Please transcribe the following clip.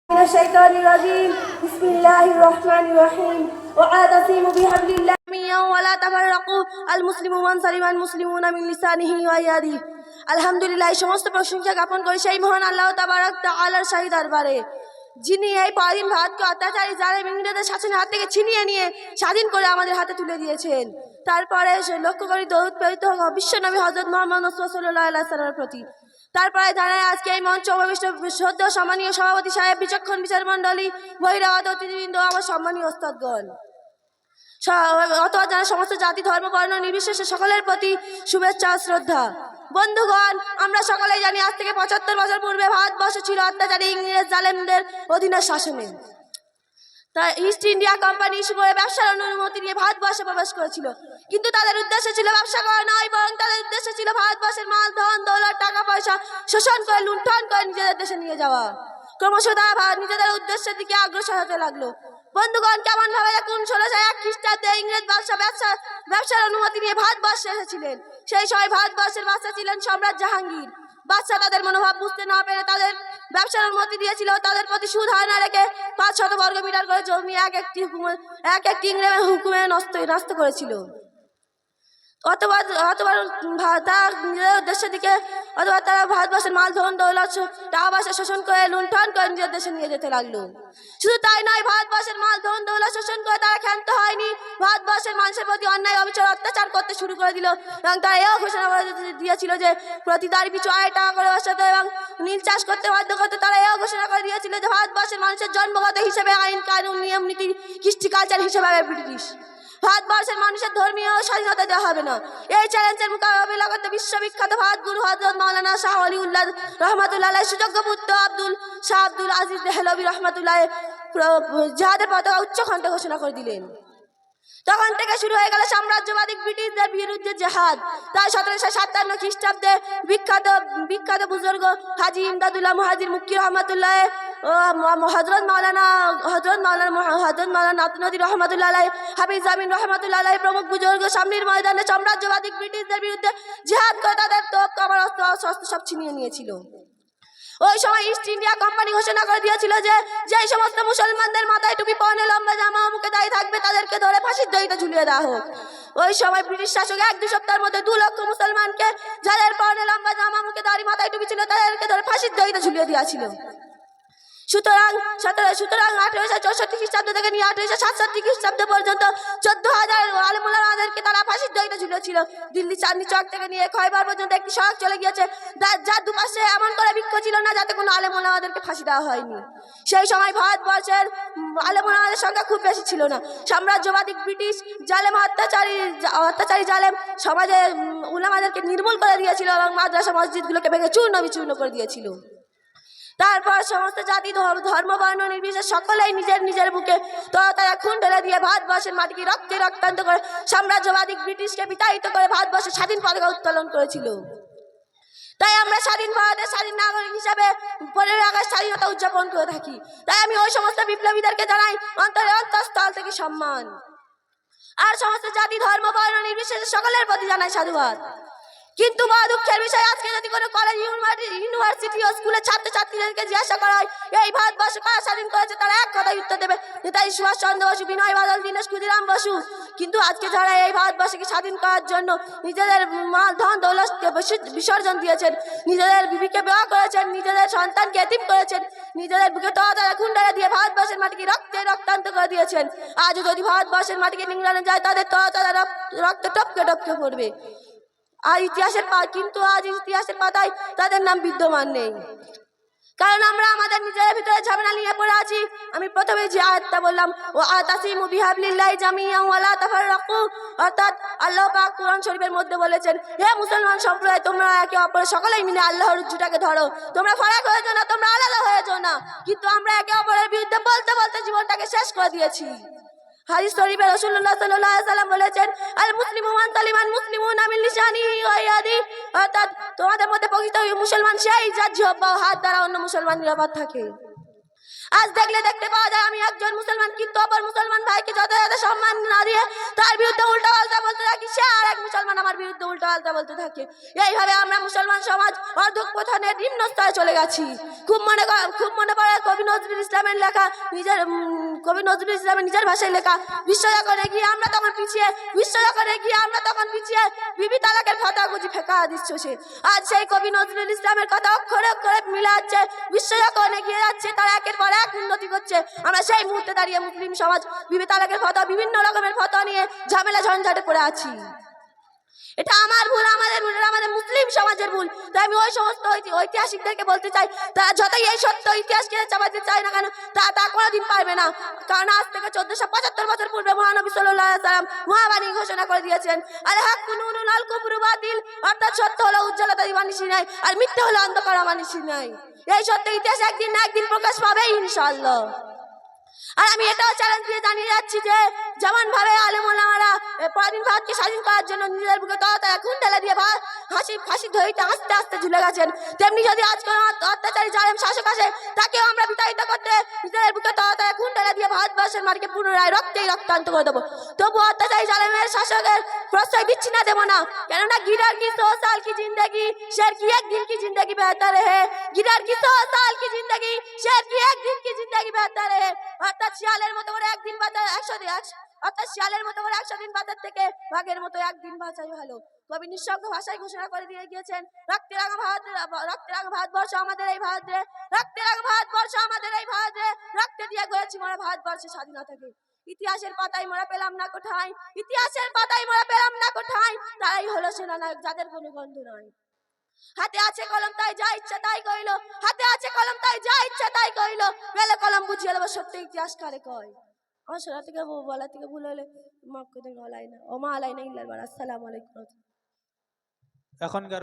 من الشيطان الرجيم بسم الله الرحمن الرحيم واعتصموا بحبل الله جميعا ولا تفرقوا المسلم من سلم المسلمون من لسانه ويده আলহামদুলিল্লাহ সমস্ত প্রশংসা জ্ঞাপন করে সেই মহান আল্লাহ তাবারক তাআলার শাহী দরবারে যিনি এই পরাধীন ভারতকে অত্যাচারী জালেম ইংরেজদের শাসনের হাত থেকে ছিনিয়ে নিয়ে স্বাধীন করে আমাদের হাতে তুলে দিয়েছেন। তারপরে লক্ষ্য করি দরুদ প্রেরিত হোক বিশ্বনবী হযরত মুহাম্মদ সাল্লাল্লাহু আলাইহি ওয়াসাল্লামের প্রতি। তারপরে জানাই আজকে এই মঞ্চ সদ্য সম্মানীয় সভাপতি সাহেব, বিচক্ষণ বিচারমণ্ডলী, বহিরাগত অতিথিবৃন্দ, আমার সম্মানীয় ওস্তাদগণ, অথবা যারা সমস্ত জাতি ধর্ম বর্ণ নির্বিশেষে সকলের প্রতি শুভেচ্ছা শ্রদ্ধা। বন্ধুগণ, আমরা সকলেই জানি আজ থেকে ৭৫ বছর পূর্বে ভারতবর্ষ ছিল অত্যাচারী ইংরেজ জালেমদের অধীনে শাসনে। তাই ইস্ট ইন্ডিয়া কোম্পানি ইস্যু করে ব্যবসার অনুমতি নিয়ে ভারতবর্ষে প্রবেশ করেছিল, কিন্তু তাদের উদ্দেশ্য ছিল ব্যবসা করা নয়, বরং তাদের উদ্দেশ্য ছিল ভারতবর্ষের মাল ধন দৌলত টাকা পয়সা শোষণ করে লুণ্ঠন করে নিজেদের দেশে নিয়ে যাওয়া। ক্রমশ তারা নিজেদের উদ্দেশ্যের দিকে অগ্রসর হতে লাগলো। বন্ধুগণ, কেমন ভাবে দেখুন ১৬০১ খ্রিস্টাব্দে ইংরেজ ব্যবসার অনুমতি নিয়ে ভারতবর্ষে এসেছিলেন। সেই সময় ভারতবর্ষের বাদশা ছিলেন সম্রাট জাহাঙ্গীর। বাদশা তাদের মনোভাব বুঝতে না পেরে তাদের ব্যবসার অনুমতি দিয়েছিল। তাদের প্রতি সুধার না রেখে ৫০০ বর্গ মিটার করে জমি এক একটি ইংরেজের হুকুমে নষ্ট করেছিল। অথবা তারা নিজেদের উদ্দেশ্যের দিকে অথবা তারা ভারতবর্ষের মাল ধন দৌলত টাকা পয়সা শোষণ করে লুণ্ঠন করে নিজের দেশে নিয়ে যেতে লাগলো। শুধু তাই নয়, ভারতবর্ষের মাল ধন দৌলত শোষণ করে তারা ক্ষান্ত হয়নি, ভারতবর্ষের মানুষের প্রতি অন্যায় অবিচার অত্যাচার করতে শুরু করে দিল। এবং তারা এও ঘোষণা করে দিয়েছিল যে প্রতি দাঁড়ি পিছু ২ টাকা করে বসাতে এবং নীল চাষ করতে বাধ্য করতে। তারা এও ঘোষণা করে দিয়েছিল যে ভারতবর্ষের মানুষের জন্মগত হিসেবে আইন কানুন নিয়ম নীতি কৃষ্টি কালচার হিসেবে ব্রিটিশ। ভারতবর্ষের মানুষের ধর্মীয় স্বাধীনতা দেওয়া হবে না। এই চ্যালেঞ্জের মোকাবিলা করতে বিশ্ববিখ্যাত ভারতগুরু হযরত মাওলানা শাহ ওয়ালিউল্লাহ রহমাতুল্লাহ আলাইহি সুযোগ্য পুত্র শাহ আব্দুল আজিজ দেহলভী রহমাতুল্লাহ জিহাদের পতাকা উচ্চ কণ্ঠে ঘোষণা করে দিলেন। তখন থেকে শুরু হয়ে গেল সাম্রাজ্যবাদী ব্রিটিশদের বিরুদ্ধে জিহাদ। তাই ১৭৫৭ খ্রিস্টাব্দে বিখ্যাত বুজুর্গ হাজী ইমদাদুল্লাহ মুহাজির মুক্কি রহমাতুল্লাহ ও হযরত মাওলানা নাতনদী রহমাতুল্লাহ আলাইহি, হাফিজ আমিন রহমাতুল্লাহ আলাইহি প্রমুখ বুজুর্গ সামনের ময়দানে সাম্রাজ্যবাদী ব্রিটিশদের বিরুদ্ধে জিহাদ করে তাদের তোপ কামান অস্ত্র সব ছিনিয়ে নিয়েছিল। ওই সময় ইস্ট ইন্ডিয়া কোম্পানি ঘোষণা করে দিয়েছিল যে যেই সমস্ত মুসলমানদের মাথায় টুপি পরনে লম্বা জামা মুখে দাড়ি থাকবে তাদেরকে ধরে ফাঁসির দড়িতে ঝুলিয়ে দেওয়া হোক। ওই সময় ব্রিটিশ শাসক ১-২ সপ্তাহের মধ্যে ২ লক্ষ মুসলমানকে, যাদের পরনে লম্বা জামা মুখে দাড়ি মাথায় টুপি ছিল, তাদেরকে ধরে ফাঁসির দড়িতে ঝুলিয়ে দিয়েছিল। সুতরাং ১৮৬৪ খ্রিস্টাব্দ থেকে নিয়ে ১৮৬৭ খ্রিস্টাব্দ পর্যন্ত ১৪,০০০ আলেমুলামাদেরকে তারা ফাঁসির দড়িতে ঝুলিয়েছিল। দিল্লি চাঁদনি চক থেকে নিয়ে খয়বার পর্যন্ত একটি সড়ক চলে গিয়েছে, যার দুপাশে এমন করে বৃক্ষ ছিল না যাতে কোনো আলেমুলামাদেরকে ফাঁসি দেওয়া হয়নি। সেই সময় ভারতবর্ষের আলেমুলামাদের সংখ্যা খুব বেশি ছিল না। সাম্রাজ্যবাদী ব্রিটিশ জালেম অত্যাচারী জালেম সমাজে উলামাদেরকে নির্মূল করে দিয়েছিল এবং মাদ্রাসা মসজিদগুলোকে ভেঙে চূর্ণ বিচূর্ণ করে দিয়েছিল। তারপর সমস্ত জাতি ধর্ম বর্ণ নির্বিশেষে সকলেই নিজের বুকে তারা খুন ঢেলে দিয়ে ভারতবর্ষের মাটিকে রক্তে রক্তান্ত করে সাম্রাজ্যবাদী ব্রিটিশকে বিতাড়িত করে ভারতবর্ষের স্বাধীন পতাকা উত্তোলন করেছিল। তাই আমরা স্বাধীন ভারতের স্বাধীন নাগরিক হিসাবে ১৫ই আগস্ট স্বাধীনতা উদযাপন করে থাকি। তাই আমি ওই সমস্ত বিপ্লবীদেরকে জানাই অন্তঃস্থল থেকে সম্মান, আর সমস্ত জাতি ধর্ম বর্ণ নির্বিশেষে সকলের প্রতি জানাই সাধুবাদ। কিন্তু বড় দুঃখের বিষয়, আজকে যদি কোনো কলেজ ইউনিভার্সিটি ও স্কুলের ছাত্রছাত্রীদেরকে জিজ্ঞাসা করা হয় এই ভারতবর্ষ কারা স্বাধীন করেছে, তারা এক কথায় উত্তর দেবে নেতাজি সুভাষচন্দ্র বসু, বিনয় বাদল, দীনেশ ক্ষুদিরাম বসু। কিন্তু আজকে যারা এই ভারতবর্ষকে স্বাধীন করার জন্য নিজেদের মাল ধন দৌলতকে বিসর্জন দিয়েছেন, নিজেদের বিবিকে বিবাহ করেছেন, নিজেদের সন্তানকে এতিম করেছেন, নিজেদের বুকে তারা খুন ঢেলে দিয়ে ভারতবর্ষের মাটিকে রক্তে রক্তান্ত করে দিয়েছেন, আজও যদি ভারতবর্ষের মাটিকে নিংড়ানো যায় তাদের তারা রক্ত টপকে টপকে পড়বে। আর কিন্তু আজ ইতিহাসের পাতায় তাদের নাম বিদ্যমান নেই, কারণ আমরা আমাদের নিজের ভিতরে ঝামেলা নিয়ে পড়ে আছি। আমি প্রথমে যে আয়াতটা বললাম, ও আতাসিমু বিহাবলিল্লাহি জামিআন ওয়া লা তাফাররাকু, অর্থাৎ আল্লাহ পাক কোরআন শরীফের মধ্যে বলেছেন, হে মুসলমান সম্প্রদায়, তোমরা একে অপরের সকলেই মিলে আল্লাহর রজ্জুটাকে ধরো, তোমরা ফারাক হয়ে যাও না, তোমরা আলাদা হয়ে যাও না। কিন্তু আমরা একে অপরের বিরুদ্ধে বলতে বলতে জীবনটাকে শেষ করে দিয়েছি। হাদিস শরীফে রাসূলুল্লাহ সাল্লাল্লাহু আলাইহি ওয়াসাল্লাম বলেছেন, আল মুসলিমু মান সালিমাল মুসলিমুনা মিন লিসানিহি ওয়া ইয়াদিহি, অর্থাৎ তোমাদের মধ্যে প্রকৃত মুসলমান সেই যার জিহ্বা ও হাত দ্বারা অন্য মুসলমান নিরাপদ থাকে। আজ দেখলে দেখতে পাওয়া যায় আমি একজন মুসলমান, কিন্তু অপর মুসলমান ভাইকে যথাযথ সম্মান না দিয়ে তার বিরুদ্ধে উল্টা পাল্টা বলতে থাকি, সে আর এক মুসলমান আমার বিরুদ্ধে উল্টা পাল্টা বলতে থাকে। এইভাবে আমরা মুসলমান সমাজ অধঃপতনের নিম্ন স্তরে চলে গেছি। খুব মনে পড়ে কবি নজরুল ইসলামের লেখা, কবি নজরুল ইসলামের নিজের ভাষায় লেখা, বিশ্বজগতে গিয়ে আমরা তখন পিছিয়ে, বিশ্বজগতে গিয়ে আমরা তখন পিছিয়ে, বিবি তালাকের ফতোয়া গুজি ফেঁকা দিচ্ছ সে। আজ সেই কবি নজরুল ইসলামের কথা অক্ষরে অক্ষরে মিলে যাচ্ছে, বিশ্বজগতে গিয়ে যাচ্ছে, তারা একের পর এক উন্নতি করছে। আমরা সেই মুহূর্তে দাঁড়িয়ে মুসলিম সমাজ বিবি তালাকের ফতোয়া, বিভিন্ন রকমের ফতোয়া নিয়ে ঝামেলা ঝঞ্ঝাটে পড়ে আছি। এটা আমার ভুল, আমাদের ভুল, আমাদের মুসলিম সমাজের ভুল। তাই আমি ওই সমস্ত ঐতিহাসিকদেরকে বলতে চাই, তারা যতই এই সত্য ইতিহাসকে চাপাতে চায় না কেন, তা কোনোদিন পারবে না। কারণ আজ থেকে 1475 বছর পূর্বে মহানবী সাল্লাল্লাহু আলাইহি ওয়াসাল্লাম মহাবাণী ঘোষণা করে দিয়েছেন, আল হাক্কু নূরুন আল কুফরু বাতিল, অর্থাৎ সত্য হলো উজ্জ্বলতা দিবানিশি নাই, আর মিথ্যা হলো অন্ধকার আমানিশি নাই। এই সত্য ইতিহাস একদিন না একদিন প্রকাশ পাবে ইনশাআল্লাহ। আর আমি এটাও চ্যালেঞ্জ দিয়ে জানিয়ে যাচ্ছি যে যেমন ভাবে আলেম ওলামারা পরাধীন ভারতকে স্বাধীন করার জন্য নিজের বুকে তরতাজা খুন ঢেলে দিয়ে ফাঁসি ধরিতে আস্তে আস্তে ঝুলে গেছেন, তেমনি যদি আজ কোনো অত্যাচারী জালেম শাসক আসে তাকেও আমরা বিতাড়িত করতে নিজের বুকে তরতাজা খুন ঢেলে দিয়ে ভারতবর্ষের মাটিকে পুনরায় রক্তান্ত করে দেবো। তবু অত্যাচারী জালেমের শাসকের প্রশ্রয় দিচ্ছি না, দেবো না। কেননা गिरर की 100 साल की जिंदगी शेर की एक दिन की जिंदगी बेहतर है, गिरर की 100 साल की जिंदगी शेर की एक दिन की जिंदगी बेहतर है। অর্থাৎ শিয়ালের মতো করে একদিন বাঁচা 100 দিন, অর্থাৎ শিয়ালের মতো করে 100 দিন বাঁচার থেকে বাঘের মতো একদিন বাঁচাই ভালো। কবি নিঃশব্দ ভাষায় ঘোষণা করে দিয়ে গিয়েছেন, রক্তে রাঙা ভারতবর্ষ আমাদের এই ভারত রে, রক্তে রাঙা ভারতবর্ষ আমাদের এই ভারত রে, রক্তে দিয়ে গড়েছি মোরা ভারতবর্ষের স্বাধীনতাকে। ইতিহাসের পাতায় মোরা পেলাম না কোথায়, ইতিহাসের পাতায় মোরা পেলাম না কোথায়, তারাই হলো সেনানায়ক যাদের কোনো গন্ধ নয়। হাতে আছে কলম তাই যা ইচ্ছা তাই কইল, হাতে আছে কলম তাই যা ইচ্ছা তাই কইল, মেলে কলম বুঝিয়ে দেবো সত্য ইতিহাস কারে কয়। আমার শোনা থেকে বলা থেকে ভুল হলে মাফ করে দেন। ওমা আলাইনা ইল্লাল বালাগ। আসসালামু আলাইকুম। এখনকার